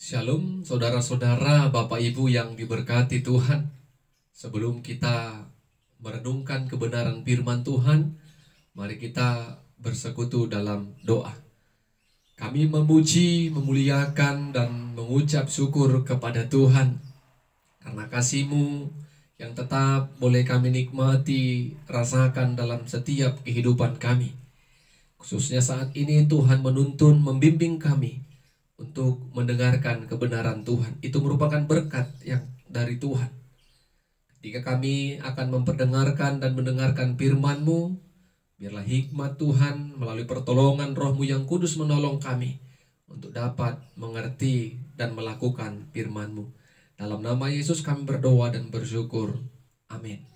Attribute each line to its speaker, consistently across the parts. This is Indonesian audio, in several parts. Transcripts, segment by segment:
Speaker 1: Shalom saudara-saudara, Bapak Ibu yang diberkati Tuhan. Sebelum kita merenungkan kebenaran firman Tuhan, mari kita bersekutu dalam doa. Kami memuji, memuliakan, dan mengucap syukur kepada Tuhan karena kasih-Mu yang tetap boleh kami nikmati, rasakan dalam setiap kehidupan kami. Khususnya saat ini Tuhan menuntun, membimbing kami untuk mendengarkan kebenaran Tuhan. Itu merupakan berkat yang dari Tuhan. Ketika kami akan memperdengarkan dan mendengarkan firman-Mu, biarlah hikmat Tuhan melalui pertolongan Roh-Mu yang kudus menolong kami untuk dapat mengerti dan melakukan firman-Mu. Dalam nama Yesus kami berdoa dan bersyukur. Amin.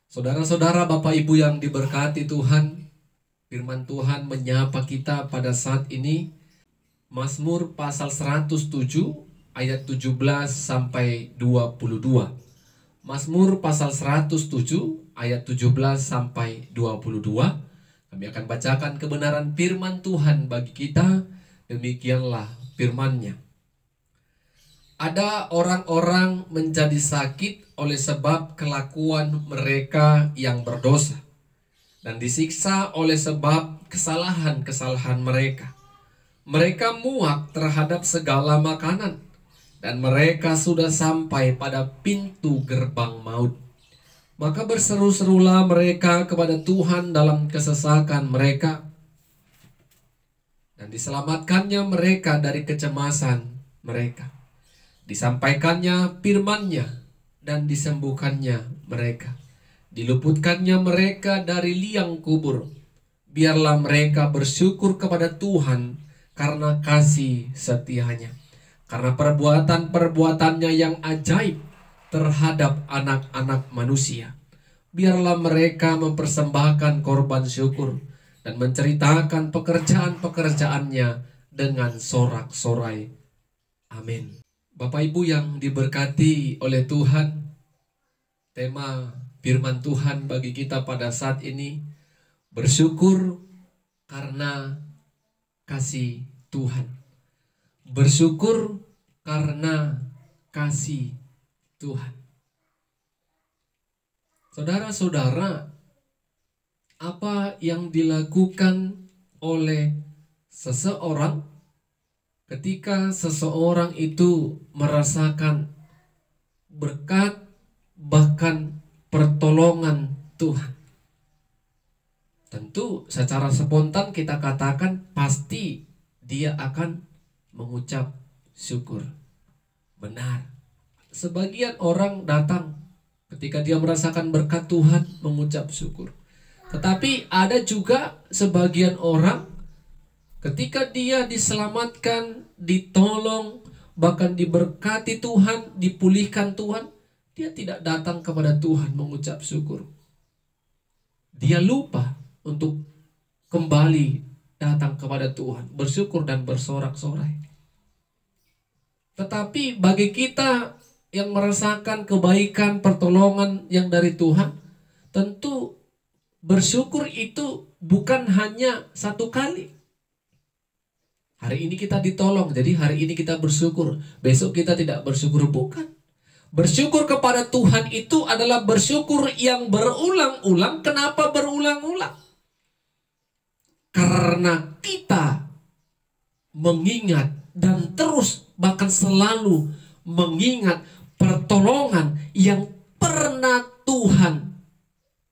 Speaker 1: Saudara-saudara, Bapak Ibu yang diberkati Tuhan, firman Tuhan menyapa kita pada saat ini. Mazmur pasal 107 ayat 17 sampai 22. Mazmur pasal 107 ayat 17 sampai 22. Kami akan bacakan kebenaran firman Tuhan bagi kita. Demikianlah firman-Nya. Ada orang-orang menjadi sakit oleh sebab kelakuan mereka yang berdosa, dan disiksa oleh sebab kesalahan-kesalahan mereka. Mereka muak terhadap segala makanan, dan mereka sudah sampai pada pintu gerbang maut. Maka berseru-serulah mereka kepada Tuhan dalam kesesakan mereka, dan diselamatkannya mereka dari kecemasan mereka. Disampaikannya firman-Nya, dan disembuhkannya mereka. Diluputkannya mereka dari liang kubur. Biarlah mereka bersyukur kepada Tuhan karena kasih setia-Nya, karena perbuatan-perbuatannya yang ajaib terhadap anak-anak manusia. Biarlah mereka mempersembahkan korban syukur dan menceritakan pekerjaan-pekerjaannya dengan sorak-sorai. Amin. Bapak Ibu yang diberkati oleh Tuhan, tema firman Tuhan bagi kita pada saat ini, bersyukur karena kasih Tuhan. Bersyukur karena kasih Tuhan. Saudara-saudara, apa yang dilakukan oleh seseorang ketika seseorang itu merasakan berkat, bahkan pertolongan Tuhan? Tentu secara spontan kita katakan pasti dia akan mengucap syukur. Benar. Sebagian orang datang ketika dia merasakan berkat Tuhan mengucap syukur. Tetapi ada juga sebagian orang ketika dia diselamatkan, ditolong, bahkan diberkati Tuhan, dipulihkan Tuhan, dia tidak datang kepada Tuhan mengucap syukur. Dia lupa untuk kembali datang kepada Tuhan, bersyukur dan bersorak-sorai. Tetapi bagi kita yang merasakan kebaikan, pertolongan yang dari Tuhan, tentu bersyukur itu bukan hanya satu kali. Hari ini kita ditolong, jadi hari ini kita bersyukur. Besok kita tidak bersyukur, bukan. Bersyukur kepada Tuhan itu adalah bersyukur yang berulang-ulang. Kenapa berulang-ulang? Karena kita mengingat dan terus bahkan selalu mengingat pertolongan yang pernah Tuhan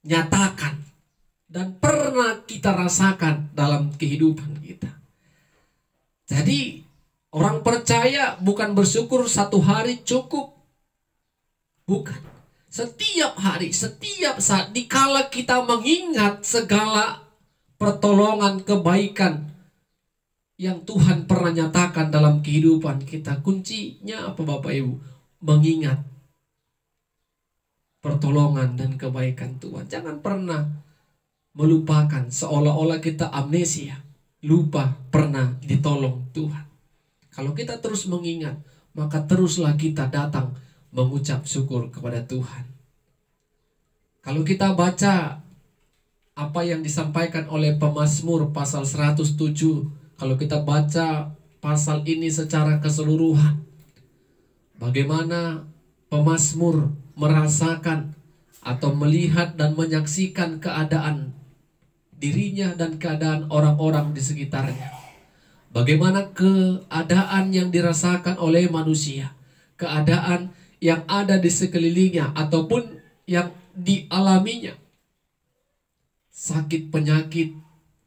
Speaker 1: nyatakan dan pernah kita rasakan dalam kehidupan kita. Jadi orang percaya bukan bersyukur satu hari cukup. Bukan. Setiap hari, setiap saat, dikala kita mengingat segala pertolongan, kebaikan yang Tuhan pernah nyatakan dalam kehidupan kita. Kuncinya apa Bapak Ibu? Mengingat pertolongan dan kebaikan Tuhan. Jangan pernah melupakan, seolah-olah kita amnesia, lupa pernah ditolong Tuhan. Kalau kita terus mengingat, maka teruslah kita datang mengucap syukur kepada Tuhan. Kalau kita baca apa yang disampaikan oleh pemazmur pasal 107, kalau kita baca pasal ini secara keseluruhan. Bagaimana pemazmur merasakan atau melihat dan menyaksikan keadaan dirinya dan keadaan orang-orang di sekitarnya. Bagaimana keadaan yang dirasakan oleh manusia, keadaan yang ada di sekelilingnya ataupun yang dialaminya. Sakit, penyakit,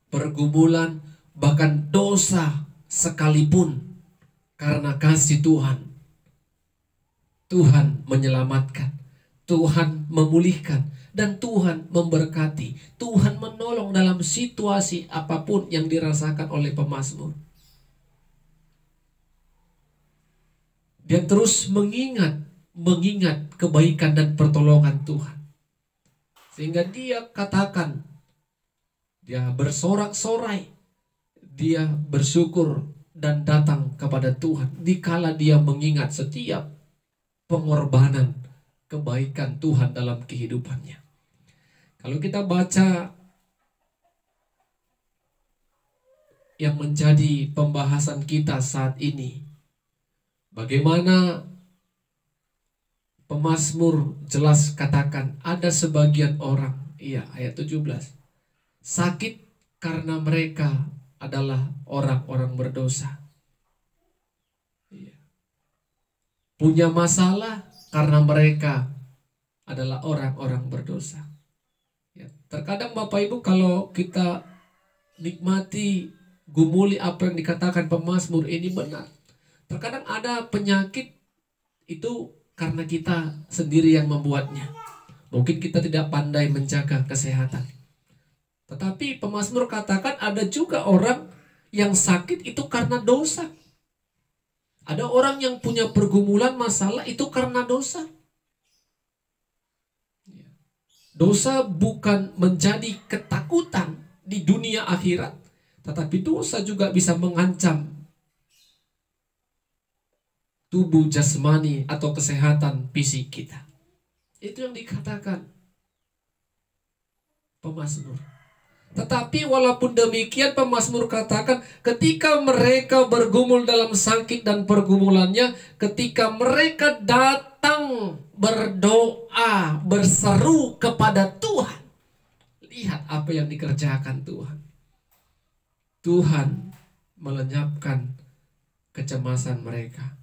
Speaker 1: pergumulan, bahkan dosa sekalipun, karena kasih Tuhan, Tuhan menyelamatkan, Tuhan memulihkan, dan Tuhan memberkati. Tuhan menolong dalam situasi apapun yang dirasakan oleh pemazmur. Dia terus mengingat kebaikan dan pertolongan Tuhan. Sehingga dia katakan, dia bersorak-sorai, dia bersyukur dan datang kepada Tuhan dikala dia mengingat setiap pengorbanan kebaikan Tuhan dalam kehidupannya. Kalau kita baca yang menjadi pembahasan kita saat ini, bagaimana pemazmur jelas katakan ada sebagian orang, iya ayat 17, sakit karena mereka adalah orang-orang berdosa. Punya masalah karena mereka adalah orang-orang berdosa. Ya, terkadang Bapak Ibu kalau kita nikmati, gumuli apa yang dikatakan pemazmur ini benar. Terkadang ada penyakit itu karena kita sendiri yang membuatnya. Mungkin kita tidak pandai menjaga kesehatan. Tetapi pemazmur katakan ada juga orang yang sakit itu karena dosa. Ada orang yang punya pergumulan masalah itu karena dosa. Dosa bukan menjadi ketakutan di dunia akhirat, tetapi dosa juga bisa mengancam tubuh jasmani atau kesehatan fisik kita. Itu yang dikatakan pemazmur. Tetapi walaupun demikian pemazmur katakan ketika mereka bergumul dalam sakit dan pergumulannya, ketika mereka datang berdoa, berseru kepada Tuhan, lihat apa yang dikerjakan Tuhan. Tuhan melenyapkan kecemasan mereka.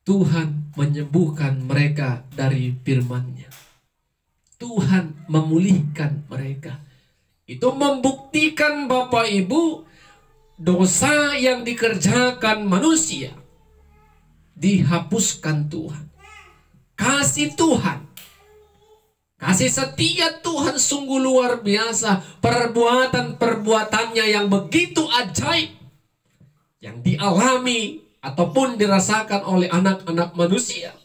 Speaker 1: Tuhan menyembuhkan mereka dari firman-Nya. Tuhan memulihkan mereka. Itu membuktikan Bapak Ibu, dosa yang dikerjakan manusia dihapuskan Tuhan. Kasih Tuhan, kasih setia Tuhan sungguh luar biasa. Perbuatan-perbuatannya yang begitu ajaib yang dialami ataupun dirasakan oleh anak-anak manusia.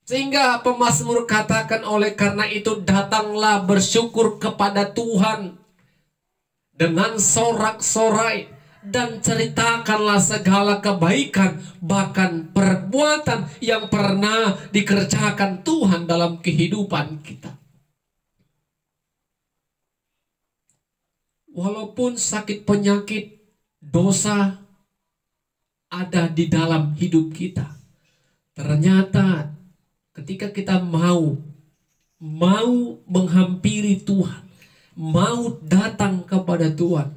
Speaker 1: Sehingga pemazmur katakan oleh karena itu datanglah bersyukur kepada Tuhan dengan sorak-sorai dan ceritakanlah segala kebaikan bahkan perbuatan yang pernah dikerjakan Tuhan dalam kehidupan kita. Walaupun sakit penyakit dosa ada di dalam hidup kita, ternyata ketika kita mau menghampiri Tuhan, mau datang kepada Tuhan,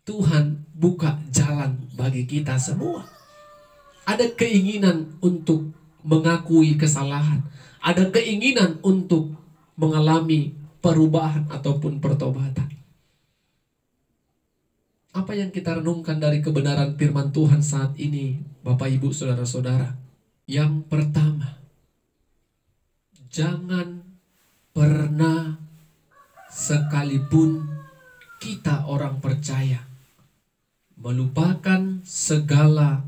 Speaker 1: Tuhan buka jalan bagi kita semua. Ada keinginan untuk mengakui kesalahan, ada keinginan untuk mengalami perubahan ataupun pertobatan. Apa yang kita renungkan dari kebenaran firman Tuhan saat ini, Bapak Ibu Saudara-saudara? Yang pertama, jangan pernah sekalipun kita orang percaya melupakan segala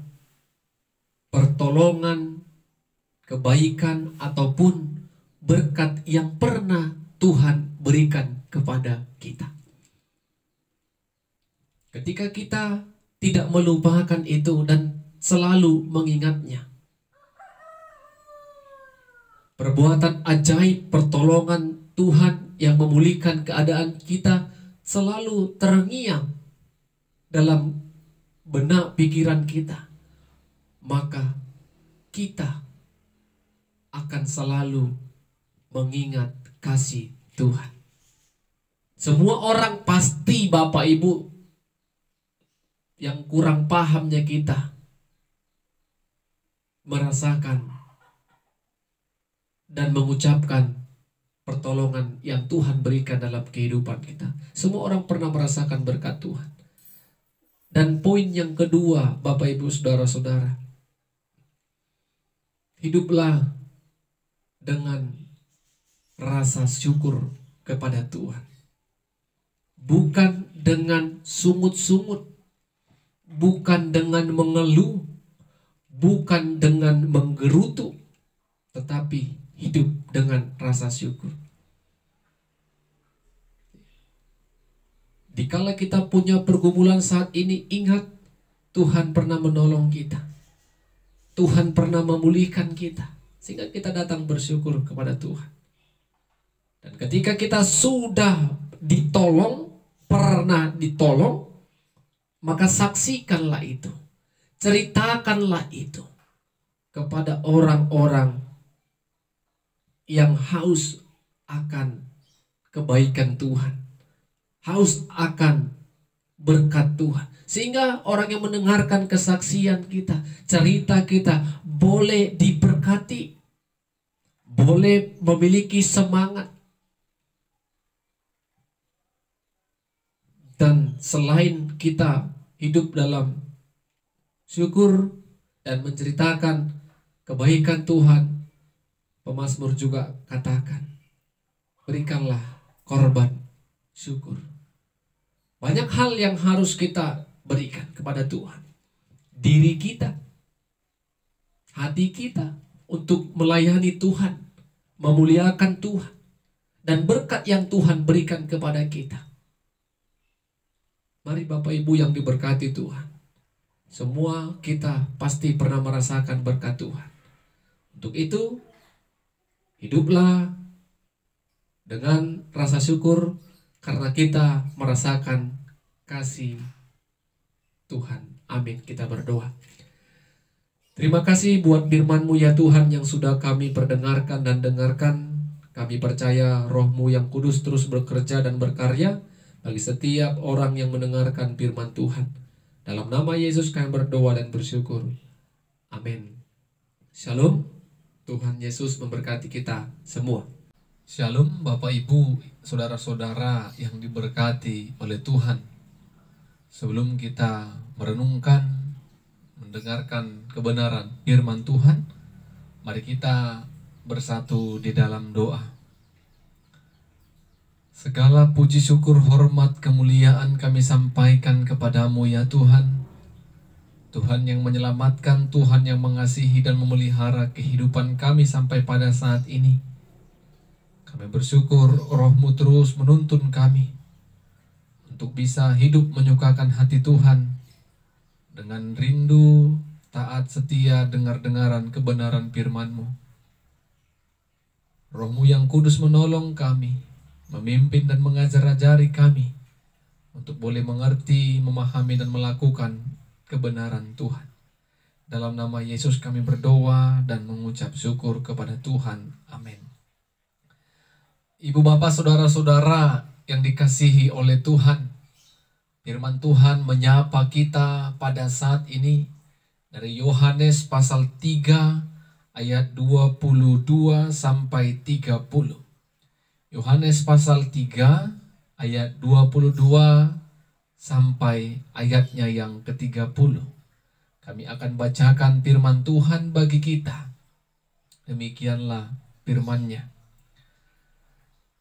Speaker 1: pertolongan, kebaikan ataupun berkat yang pernah Tuhan berikan kepada kita. Ketika kita tidak melupakan itu dan selalu mengingatnya, perbuatan ajaib, pertolongan Tuhan yang memulihkan keadaan kita selalu terngiang dalam benak pikiran kita, maka kita akan selalu mengingat kasih Tuhan. Semua orang pasti, Bapak Ibu, yang kurang pahamnya kita merasakan dan mengucapkan pertolongan yang Tuhan berikan dalam kehidupan kita. Semua orang pernah merasakan berkat Tuhan. Dan poin yang kedua, Bapak Ibu Saudara-saudara, hiduplah dengan rasa syukur kepada Tuhan. Bukan dengan sungut-sungut, bukan dengan mengeluh, bukan dengan menggerutu, tetapi hidup dengan rasa syukur. Dikala kita punya pergumulan saat ini, ingat Tuhan pernah menolong kita. Tuhan pernah memulihkan kita, sehingga kita datang bersyukur kepada Tuhan. Dan ketika kita sudah ditolong, pernah ditolong, maka saksikanlah itu, ceritakanlah itu kepada orang-orang yang haus akan kebaikan Tuhan, haus akan berkat Tuhan. Sehingga orang yang mendengarkan kesaksian kita, cerita kita, boleh diberkati, boleh memiliki semangat. Dan selain kita hidup dalam syukur dan menceritakan kebaikan Tuhan, pemazmur juga katakan, berikanlah korban syukur. Banyak hal yang harus kita berikan kepada Tuhan. Diri kita, hati kita, untuk melayani Tuhan, memuliakan Tuhan, dan berkat yang Tuhan berikan kepada kita. Mari Bapak Ibu yang diberkati Tuhan, semua kita pasti pernah merasakan berkat Tuhan. Untuk itu, hiduplah dengan rasa syukur karena kita merasakan kasih Tuhan. Amin. Kita berdoa. Terima kasih buat firman-Mu ya Tuhan yang sudah kami perdengarkan dan dengarkan. Kami percaya Roh-Mu yang kudus terus bekerja dan berkarya bagi setiap orang yang mendengarkan firman Tuhan. Dalam nama Yesus kami berdoa dan bersyukur. Amin. Shalom. Tuhan Yesus memberkati kita semua. Shalom Bapak Ibu, saudara-saudara yang diberkati oleh Tuhan. Sebelum kita merenungkan, mendengarkan kebenaran firman Tuhan, mari kita bersatu di dalam doa. Segala puji syukur, hormat, kemuliaan kami sampaikan kepadamu ya Tuhan. Tuhan yang menyelamatkan, Tuhan yang mengasihi dan memelihara kehidupan kami sampai pada saat ini. Kami bersyukur Roh-Mu terus menuntun kami untuk bisa hidup menyukakan hati Tuhan dengan rindu, taat, setia, dengar-dengaran kebenaran firman-Mu. Roh-Mu yang kudus menolong kami, memimpin dan mengajar-ajari kami untuk boleh mengerti, memahami dan melakukan kebenaran Tuhan. Dalam nama Yesus kami berdoa dan mengucap syukur kepada Tuhan. Amin. Ibu bapak saudara-saudara yang dikasihi oleh Tuhan, firman Tuhan menyapa kita pada saat ini dari Yohanes pasal 3 ayat 22 sampai 30. Yohanes pasal 3 ayat 22 sampai ayatnya yang ke-30. Kami akan bacakan firman Tuhan bagi kita. Demikianlah firman-Nya.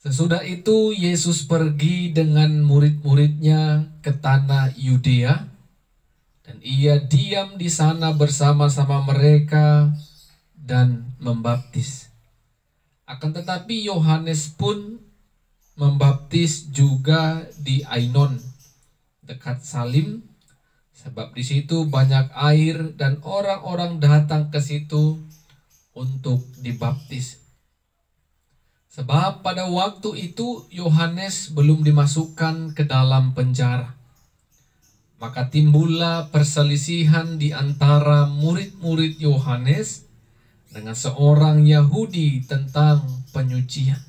Speaker 1: Sesudah itu Yesus pergi dengan murid-muridnya ke tanah Yudea, dan ia diam di sana bersama-sama mereka dan membaptis. Akan tetapi Yohanes pun membaptis juga di Ainon, dekat Salim, sebab di situ banyak air dan orang-orang datang ke situ untuk dibaptis. Sebab pada waktu itu Yohanes belum dimasukkan ke dalam penjara.
Speaker 2: Maka timbullah perselisihan di antara murid-murid Yohanes dengan seorang Yahudi tentang penyucian.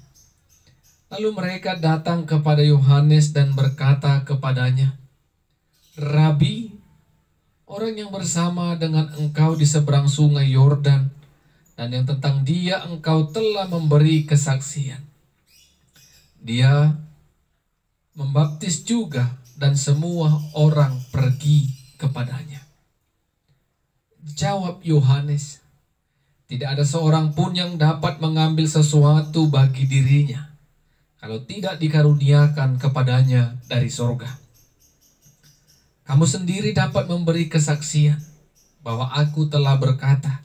Speaker 2: Lalu mereka datang kepada Yohanes dan berkata kepadanya, "Rabi, orang yang bersama dengan engkau di seberang sungai Yordan, dan yang tentang dia engkau telah memberi kesaksian. Dia membaptis juga, dan semua orang pergi kepadanya." Jawab Yohanes, "Tidak ada seorang pun yang dapat mengambil sesuatu bagi dirinya kalau tidak dikaruniakan kepadanya dari sorga. Kamu sendiri dapat memberi kesaksian bahwa aku telah berkata,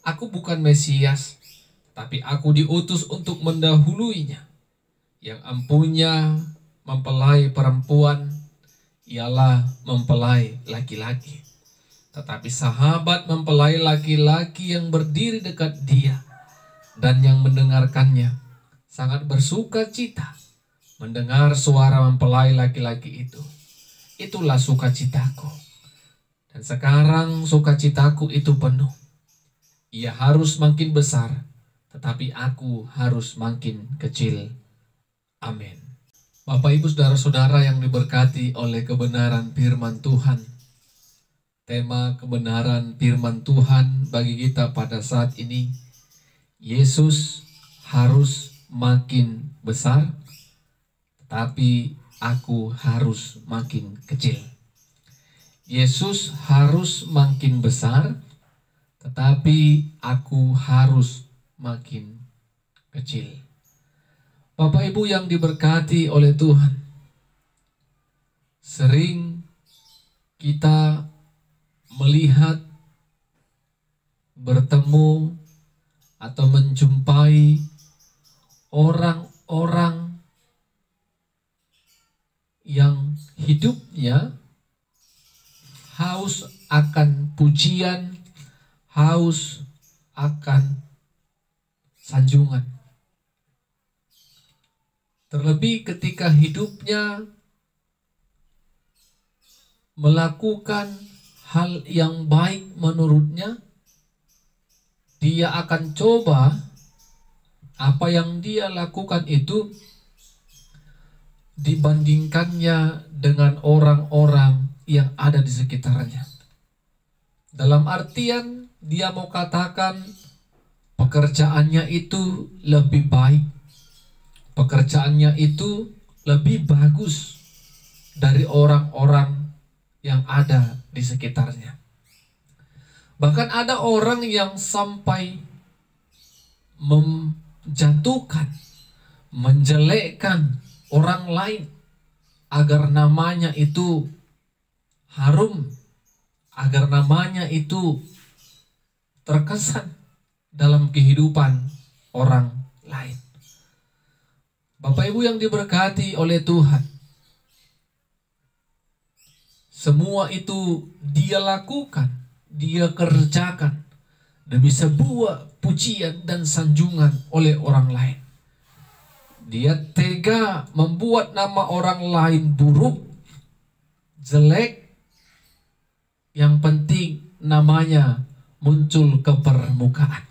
Speaker 2: aku bukan Mesias, tapi aku diutus untuk mendahuluinya. Yang empunya mempelai perempuan ialah mempelai laki-laki. Tetapi sahabat mempelai laki-laki yang berdiri dekat dia dan yang mendengarkannya sangat bersuka cita mendengar suara mempelai laki-laki itu. Itulah sukacitaku. Dan sekarang sukacitaku itu penuh. Ia harus makin besar, tetapi aku harus makin kecil. Amin. Bapak, Ibu, saudara-saudara yang diberkati oleh kebenaran firman Tuhan. Tema kebenaran firman Tuhan bagi kita pada saat ini, Yesus harus makin besar, tetapi aku harus makin kecil. Yesus harus makin besar, tetapi aku harus makin kecil. Bapak Ibu yang diberkati oleh Tuhan, sering kita melihat, bertemu, atau menjumpai orang-orang yang hidupnya haus akan pujian, haus akan sanjungan. Terlebih ketika hidupnya melakukan hal yang baik menurutnya, dia akan coba apa yang dia lakukan itu dibandingkannya dengan orang-orang yang ada di sekitarnya. Dalam artian dia mau katakan pekerjaannya itu lebih baik, pekerjaannya itu lebih bagus dari orang-orang yang ada di sekitarnya. Bahkan ada orang yang sampai menjatuhkan, menjelekkan orang lain agar namanya itu harum, agar namanya itu terkesan dalam kehidupan orang lain. Bapak Ibu yang diberkati oleh Tuhan, semua itu dia lakukan, dia kerjakan demi sebuah pujian dan sanjungan oleh orang lain. Dia tega membuat nama orang lain buruk, jelek, yang penting namanya muncul ke permukaan.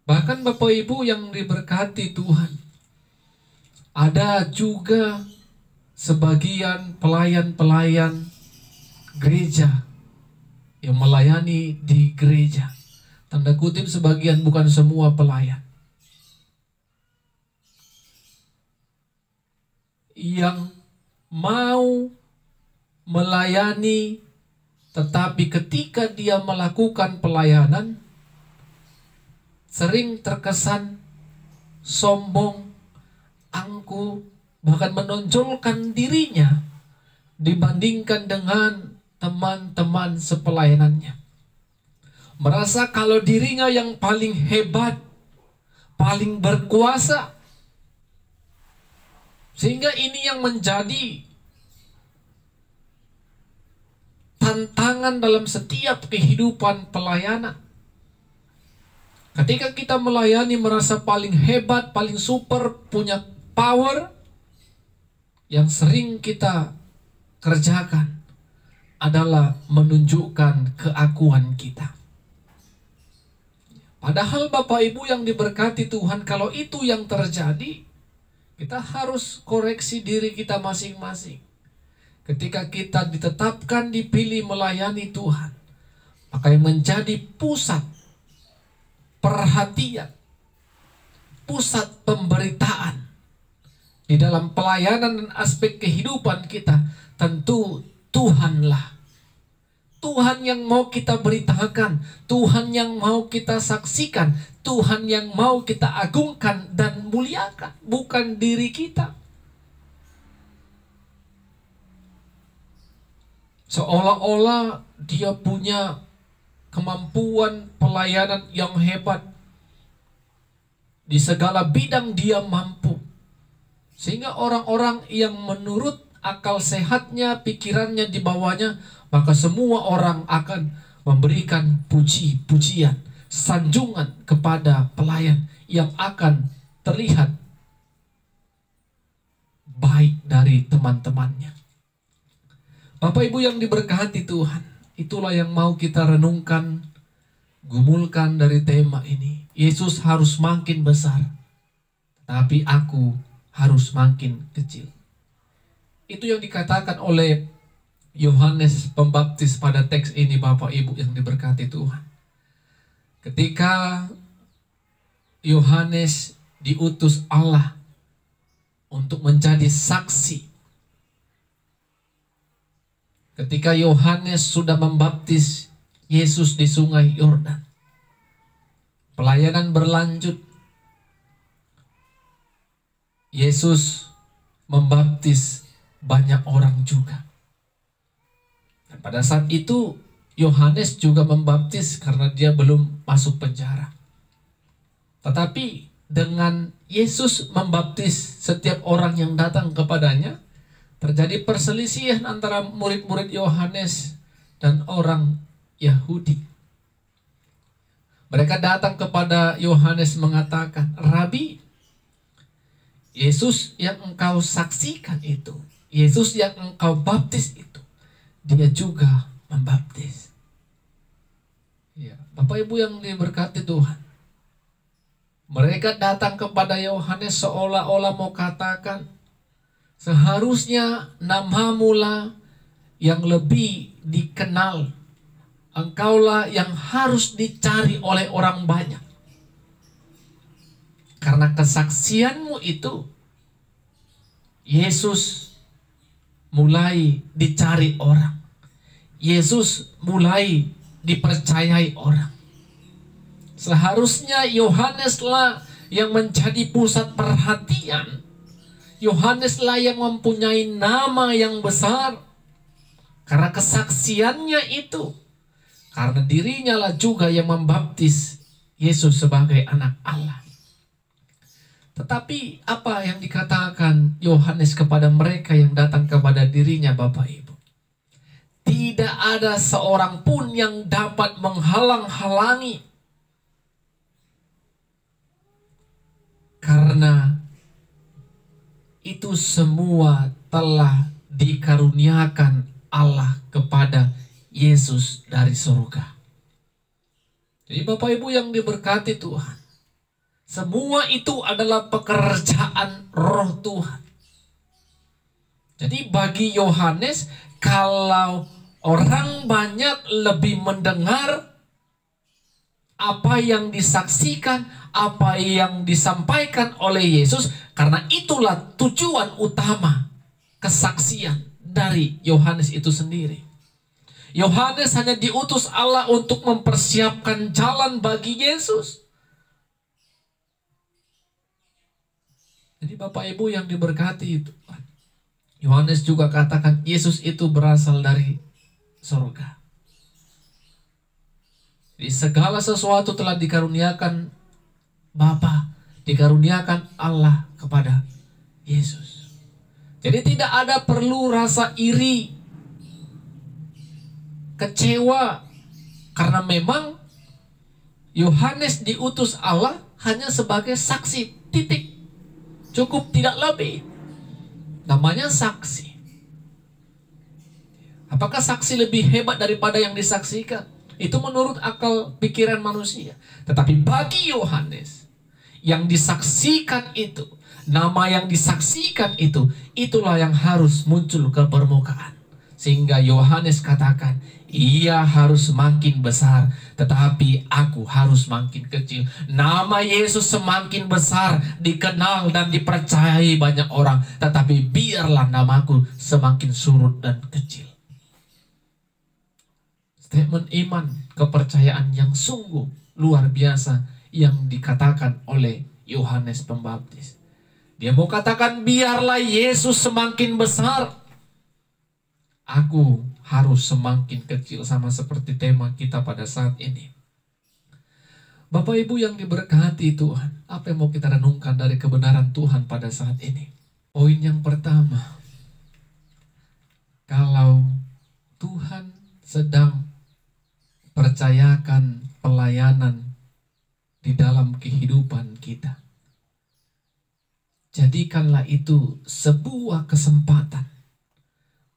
Speaker 2: Bahkan Bapak Ibu yang diberkati Tuhan, ada juga sebagian pelayan-pelayan gereja yang melayani di gereja. Tanda kutip sebagian, bukan semua pelayan, yang mau melayani, tetapi ketika dia melakukan pelayanan sering terkesan sombong, angkuh, bahkan menonjolkan dirinya dibandingkan dengan teman-teman sepelayanannya. Merasa kalau dirinya yang paling hebat, paling berkuasa. Sehingga ini yang menjadi tantangan dalam setiap kehidupan pelayanan. Ketika kita melayani merasa paling hebat, paling super, punya power, yang sering kita kerjakan adalah menunjukkan keakuan kita. Padahal Bapak Ibu yang diberkati Tuhan, kalau itu yang terjadi, kita harus koreksi diri kita masing-masing. Ketika kita ditetapkan, dipilih melayani Tuhan, maka yang menjadi pusat perhatian, pusat pemberitaan di dalam pelayanan dan aspek kehidupan kita, tentu Tuhanlah. Tuhan yang mau kita beritakan, Tuhan yang mau kita saksikan, Tuhan yang mau kita agungkan dan muliakan, bukan diri kita. Seolah-olah dia punya kemampuan pelayanan yang hebat. Di segala bidang dia mampu. Sehingga orang-orang yang menurut akal sehatnya, pikirannya di bawahnya, maka semua orang akan memberikan puji-pujian, sanjungan kepada pelayan yang akan terlihat baik dari teman-temannya. Bapak Ibu yang diberkati Tuhan, itulah yang mau kita renungkan, gumulkan dari tema ini. Yesus harus makin besar, tapi aku harus makin kecil. Itu yang dikatakan oleh Yohanes Pembaptis pada teks ini, Bapak Ibu yang diberkati Tuhan. Ketika Yohanes diutus Allah untuk menjadi saksi, ketika Yohanes sudah membaptis Yesus di sungai Yordan, pelayanan berlanjut. Yesus membaptis banyak orang juga. Dan pada saat itu Yohanes juga membaptis karena dia belum masuk penjara. Tetapi dengan Yesus membaptis setiap orang yang datang kepadanya, terjadi perselisihan antara murid-murid Yohanes dan orang Yahudi. Mereka datang kepada Yohanes mengatakan, "Rabi, Yesus yang engkau saksikan itu, Yesus yang engkau baptis itu, dia juga membaptis." Ya, Bapak Ibu yang diberkati Tuhan, mereka datang kepada Yohanes seolah-olah mau katakan, seharusnya namamulah yang lebih dikenal, engkaulah yang harus dicari oleh orang banyak. Karena kesaksianmu itu, Yesus mulai dicari orang. Yesus mulai dipercayai orang. Seharusnya Yohaneslah yang menjadi pusat perhatian. Yohaneslah yang mempunyai nama yang besar. Karena kesaksiannya itu. Karena dirinya lah juga yang membaptis Yesus sebagai anak Allah. Tetapi apa yang dikatakan Yohanes kepada mereka yang datang kepada dirinya, Bapak Ibu? Tidak ada seorang pun yang dapat menghalang-halangi. Karena itu semua telah dikaruniakan Allah kepada Yesus dari surga. Jadi Bapak Ibu yang diberkati Tuhan, semua itu adalah pekerjaan Roh Tuhan. Jadi bagi Yohanes, kalau orang banyak lebih mendengar apa yang disaksikan, apa yang disampaikan oleh Yesus, karena itulah tujuan utama kesaksian dari Yohanes itu sendiri. Yohanes hanya diutus Allah untuk mempersiapkan jalan bagi Yesus. Jadi Bapak Ibu yang diberkati itu, Yohanes juga katakan Yesus itu berasal dari surga. Jadi segala sesuatu telah dikaruniakan Bapa, dikaruniakan Allah kepada Yesus. Jadi tidak ada perlu rasa iri, kecewa, karena memang Yohanes diutus Allah hanya sebagai saksi, titik. Cukup, tidak lebih. Namanya saksi. Apakah saksi lebih hebat daripada yang disaksikan? Itu menurut akal pikiran manusia. Tetapi bagi Yohanes, yang disaksikan itu, nama yang disaksikan itu, itulah yang harus muncul ke permukaan. Sehingga Yohanes katakan, ia harus makin besar, tetapi aku harus makin kecil. Nama Yesus semakin besar, dikenal dan dipercayai banyak orang, tetapi biarlah namaku semakin surut dan kecil. Statement iman, kepercayaan yang sungguh luar biasa yang dikatakan oleh Yohanes Pembaptis. Dia mau katakan, biarlah Yesus semakin besar, aku harus semakin kecil, sama seperti tema kita pada saat ini. Bapak Ibu yang diberkati Tuhan, apa yang mau kita renungkan dari kebenaran Tuhan pada saat ini? Poin yang pertama, kalau Tuhan sedang percayakan pelayanan di dalam kehidupan kita, jadikanlah itu sebuah kesempatan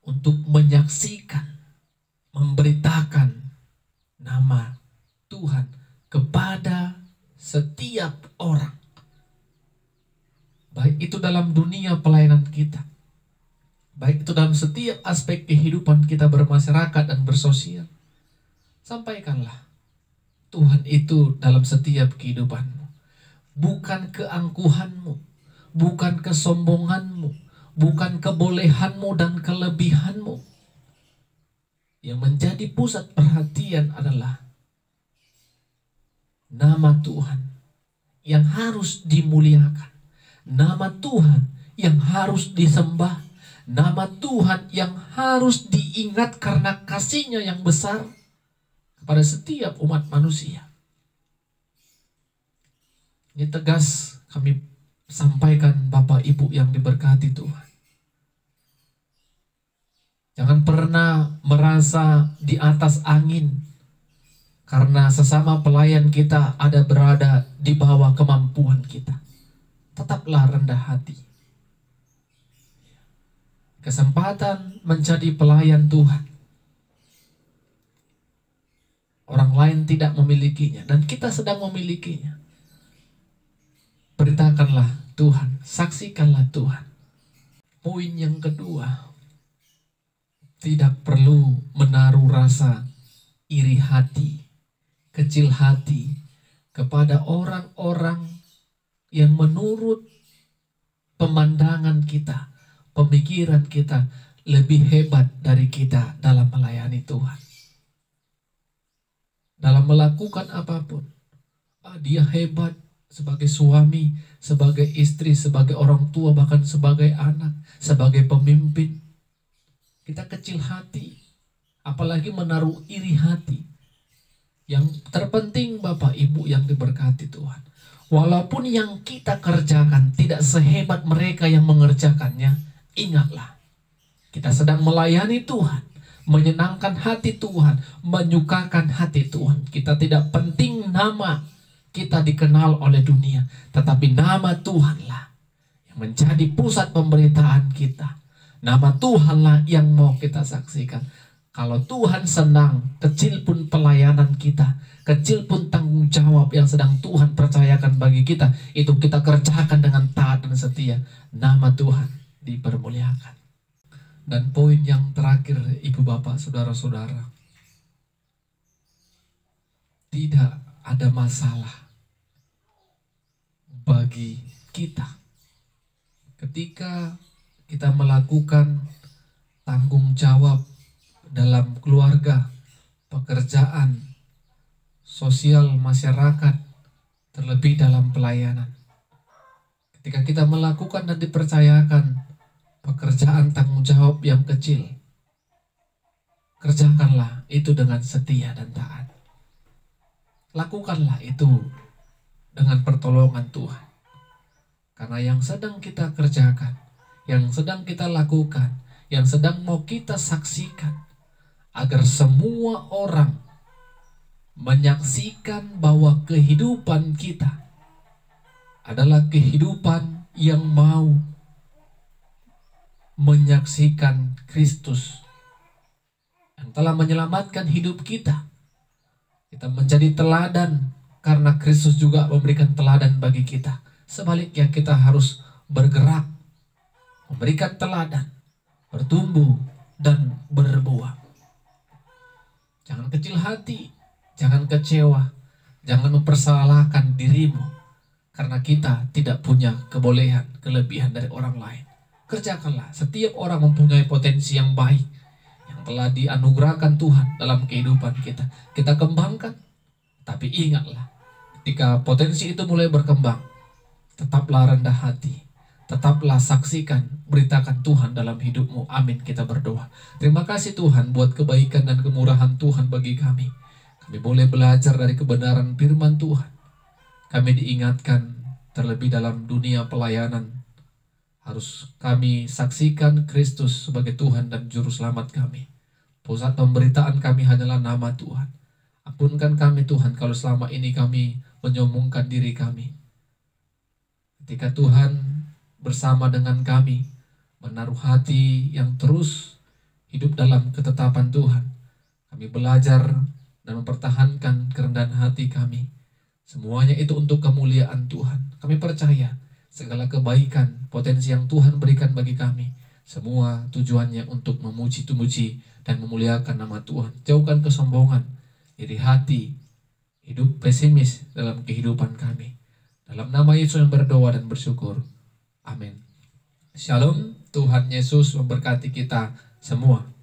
Speaker 2: untuk menyaksikan, memberitakan nama Tuhan kepada setiap orang. Baik itu dalam dunia pelayanan kita, baik itu dalam setiap aspek kehidupan kita bermasyarakat dan bersosial. Sampaikanlah Tuhan itu dalam setiap kehidupanmu. Bukan keangkuhanmu, bukan kesombonganmu, bukan kebolehanmu dan kelebihanmu. Yang menjadi pusat perhatian adalah nama Tuhan yang harus dimuliakan. Nama Tuhan yang harus disembah. Nama Tuhan yang harus diingat karena kasih-Nya yang besar kepada setiap umat manusia. Ini tegas kami sampaikan Bapak Ibu yang diberkati Tuhan. Jangan pernah merasa di atas angin karena sesama pelayan kita ada berada di bawah kemampuan kita. Tetaplah rendah hati. Kesempatan menjadi pelayan Tuhan, orang lain tidak memilikinya dan kita sedang memilikinya. Beritakanlah Tuhan, saksikanlah Tuhan. Poin yang kedua, tidak perlu menaruh rasa iri hati, kecil hati kepada orang-orang yang menurut pemandangan kita, pemikiran kita lebih hebat dari kita dalam melayani Tuhan. Dalam melakukan apapun, dia hebat sebagai suami, sebagai istri, sebagai orang tua, bahkan sebagai anak, sebagai pemimpin. Kita kecil hati, apalagi menaruh iri hati. Yang terpenting Bapak Ibu yang diberkati Tuhan, walaupun yang kita kerjakan tidak sehebat mereka yang mengerjakannya, ingatlah, kita sedang melayani Tuhan, menyenangkan hati Tuhan, menyukakan hati Tuhan. Kita tidak penting nama kita dikenal oleh dunia, tetapi nama Tuhanlah yang menjadi pusat pemberitaan kita. Nama Tuhanlah yang mau kita saksikan. Kalau Tuhan senang, kecil pun pelayanan kita, kecil pun tanggung jawab yang sedang Tuhan percayakan bagi kita, itu kita kerjakan dengan taat dan setia. Nama Tuhan dipermuliakan. Dan poin yang terakhir, Ibu Bapak, Saudara-saudara, tidak ada masalah bagi kita ketika kita melakukan tanggung jawab dalam keluarga, pekerjaan, sosial, masyarakat, terlebih dalam pelayanan. Ketika kita melakukan dan dipercayakan pekerjaan tanggung jawab yang kecil, kerjakanlah itu dengan setia dan taat. Lakukanlah itu dengan pertolongan Tuhan. Karena yang sedang kita kerjakan, yang sedang kita lakukan, yang sedang mau kita saksikan, agar semua orang menyaksikan bahwa kehidupan kita adalah kehidupan yang mau menyaksikan Kristus yang telah menyelamatkan hidup kita. Kita menjadi teladan karena Kristus juga memberikan teladan bagi kita. Sebaliknya kita harus bergerak, memberikan teladan, bertumbuh dan berbuah. Jangan kecil hati, jangan kecewa, jangan mempersalahkan dirimu karena kita tidak punya kebolehan, kelebihan dari orang lain. Kerjakanlah. Setiap orang mempunyai potensi yang baik yang telah dianugerahkan Tuhan dalam kehidupan kita. Kita kembangkan. Tapi ingatlah, ketika potensi itu mulai berkembang, tetaplah rendah hati. Tetaplah saksikan, beritakan Tuhan dalam hidupmu. Amin, kita berdoa. Terima kasih Tuhan buat kebaikan dan kemurahan Tuhan bagi kami. Kami boleh belajar dari kebenaran firman Tuhan. Kami diingatkan terlebih dalam dunia pelayanan. Harus kami saksikan Kristus sebagai Tuhan dan Juru Selamat kami. Pusat pemberitaan kami hanyalah nama Tuhan. Ampunkan kami Tuhan kalau selama ini kami menyombongkan diri kami. Ketika Tuhan bersama dengan kami, menaruh hati yang terus hidup dalam ketetapan Tuhan, kami belajar dan mempertahankan kerendahan hati kami. Semuanya itu untuk kemuliaan Tuhan. Kami percaya segala kebaikan, potensi yang Tuhan berikan bagi kami, semua tujuannya untuk memuji-muji dan memuliakan nama Tuhan. Jauhkan kesombongan, iri hati, hidup pesimis dalam kehidupan kami. Dalam nama Yesus yang berdoa dan bersyukur. Amin. Shalom. Tuhan Yesus memberkati kita semua.